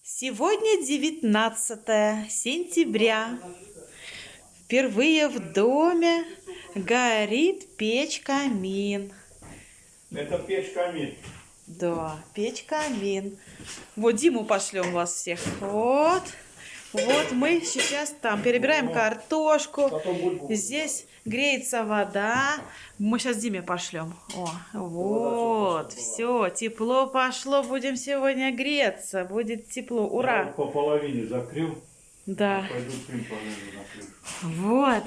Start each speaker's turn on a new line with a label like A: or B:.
A: Сегодня 19 сентября. Впервые в доме горит печь-камин.
B: Это печь-камин.
A: Да, печь-камин. Вот Диму пошлем вас всех. Вот. Вот мы сейчас там перебираем картошку. Здесь греется вода. Мы сейчас Диме пошлем. О, вот, все, тепло пошло. Будем сегодня греться. Будет тепло. Ура!
B: Я по половине закрыл.
A: Да.
B: Пойду к ним, накрыл.
A: Вот.